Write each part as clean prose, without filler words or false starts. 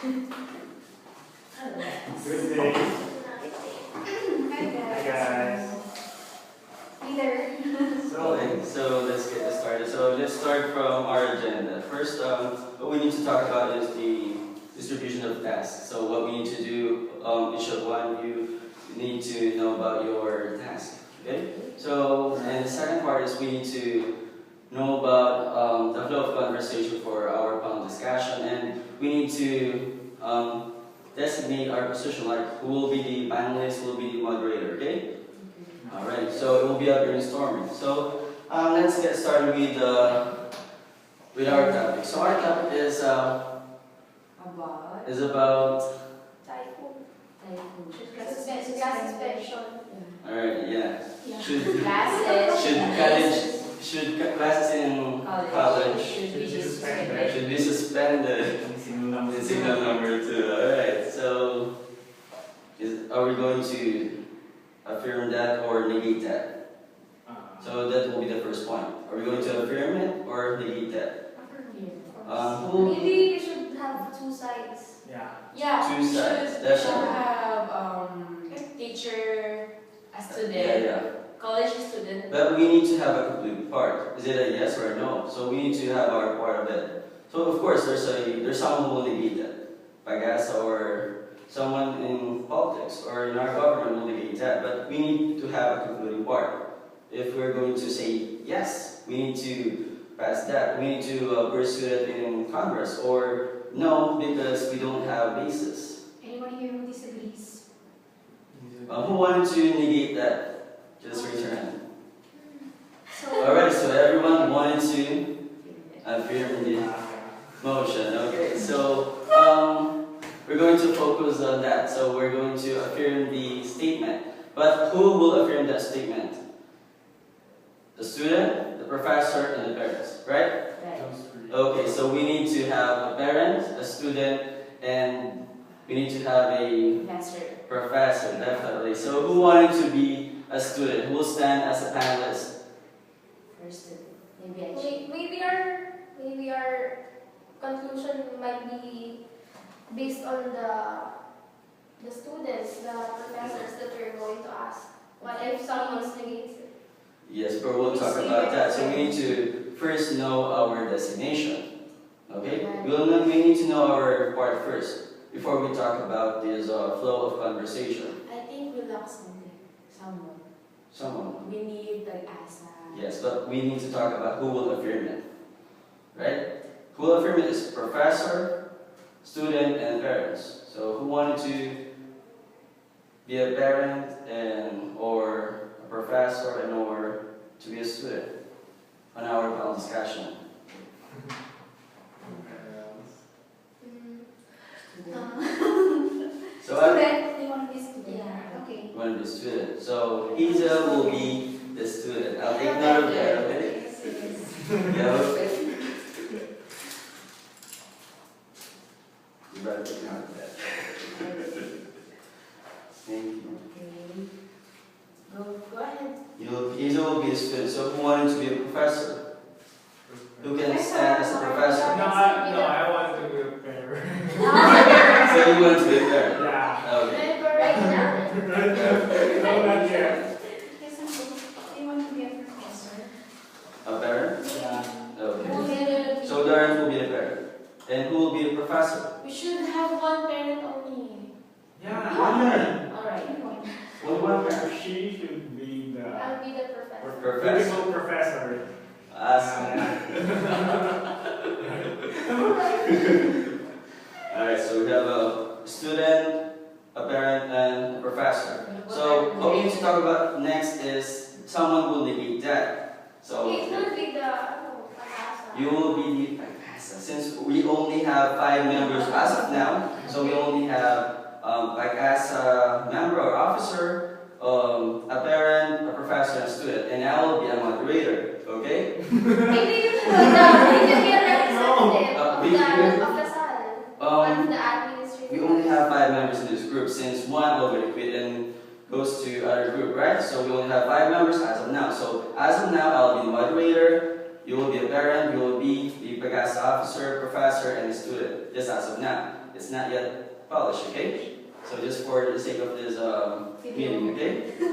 Good day. Hi Hi guys. Either. So let's get this started. So let's start from our agenda. First, what we need to talk about is the distribution of tasks. So what we need to do, each of one of you need to know about your task. Okay? So, and the second part is we need to know about the flow of conversation for our panel discussion, and we need to designate our position, like who will be the panelist, who will be the moderator. Okay? Alright, so it will be a brainstorming. So let's get started with our topic. So our topic is about Typhoon. Suspension. Suspension. alright, yeah. Should classes in college should be suspended in signal number 2. Alright, so are we going to affirm that or negate that? So that will be the first point. Are we going to affirm it or negate that? Maybe we should have two sides. Yeah. Two sides. Should That's have teacher, a student, yeah. college student. But we need to have a complete part. Is it a yes or a no? So we need to have our part of it. So of course there's someone who will negate that. Pagasa or someone in politics or in our government will negate that. But we need to have a concluding part. If we're going to say yes, we need to pass that. We need to pursue it in Congress, or no, because we don't have basis. Anyone here who disagrees? Who wanted to negate that? Just raise your hand. So, Alright, so everyone wanted to affirm the motion. Okay, so we're going to focus on that. So we're going to affirm the statement. But who will affirm that statement? The student, the professor, and the parents, right? Okay, so we need to have a parent, a student, and we need to have a professor, definitely. So who wanted to be a student? Who will stand as a panelist? First, maybe maybe our conclusion might be based on the students, the professors that we're going to ask. What if someone negates it? Yes, but we'll talk about that. So we need to first know our designation. Okay? We need to know our part first before we talk about this flow of conversation. I think we lost someone. Someone. We need like as Yes, but we need to talk about who will affirm it. Right? Who will affirm it is professor, student, and parents. So who wanted to be a parent and or a professor and or to be a student on our panel discussion? So Student, they want to be student. Yeah. Okay. I want to be a student. So Hazel will be the student. I'll take note of that, okay? Yeah, okay. You better take note of that. Thank you. Go ahead. Hazel will be a student. So who wanted to be a professor? Who can stand as a professor? No, I want to be a parent. So you want to be a parent? Yeah. Okay. Right now. No, not yet. They want to be a professor. A parent? Yeah. Okay. So Darren will be the parent. And who will be the professor? We should have one parent only. Yeah. One parent. Alright. Only one parent. She should be the I'll be the professor. Professor. beautiful professor. Awesome. Alright, so we have a student, a parent, and a professor. So what we need to talk about next is someone will negate that. So Okay, it will be the Pagasa. you will be the Pagasa. Since we only have 5 members as of now, so we only have Pagasa member or officer, a parent, a professor, and a student, and I will be a moderator. Okay? Maybe you can be a representative of the SAL. One of the administrators. We only have 5 members in this group since one already quit and goes to other group, right? So we only have 5 members as of now. So as of now, I'll be the moderator, you will be a parent, you will be the pag-asa officer, professor, and the student, just as of now. It's not yet published, okay? So just for the sake of this meeting, okay? You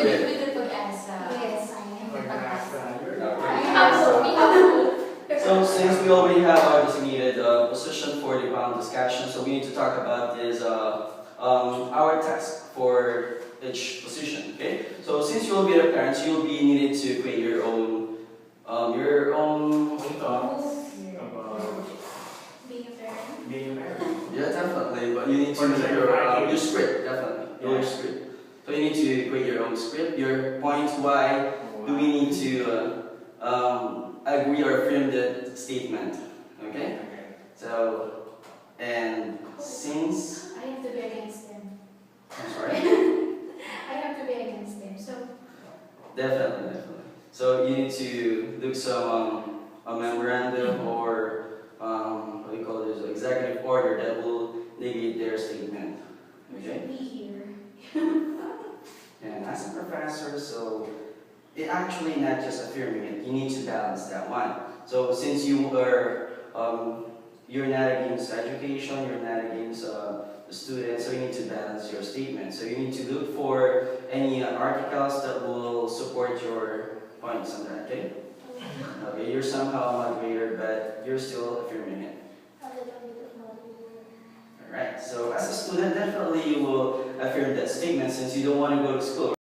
with the pag-asa. Yes, I am. Pag-asa. We have to. So since we already have our designated position for the panel discussion, so we need to talk about this our task for each position. Okay. So since you will be the parents, you will be needed to create your own Thoughts about Being a parent. being a parent. Yeah, definitely. But you need to Or make like your writing. your script, definitely. Your Yeah. script. So you need to create your own script, your points, why do we need to agree or affirm the statement. Okay. Okay. So and since I have to be against them. I'm sorry. I have to be against them. So Definitely. So you need to look some a memorandum or what do you call this, executive order that will negate their statement. we Okay. should be here. And as a professor, so it actually not just affirming it. You need to balance that one. So since you are you're not against education, you're not against the students, so you need to balance your statement. So you need to look for any articles that will support your points on that, okay? Okay, you're somehow a moderator, but you're still affirming it. A little bit of motivation. Alright, so as a student, definitely you will affirm that statement since you don't want to go to school.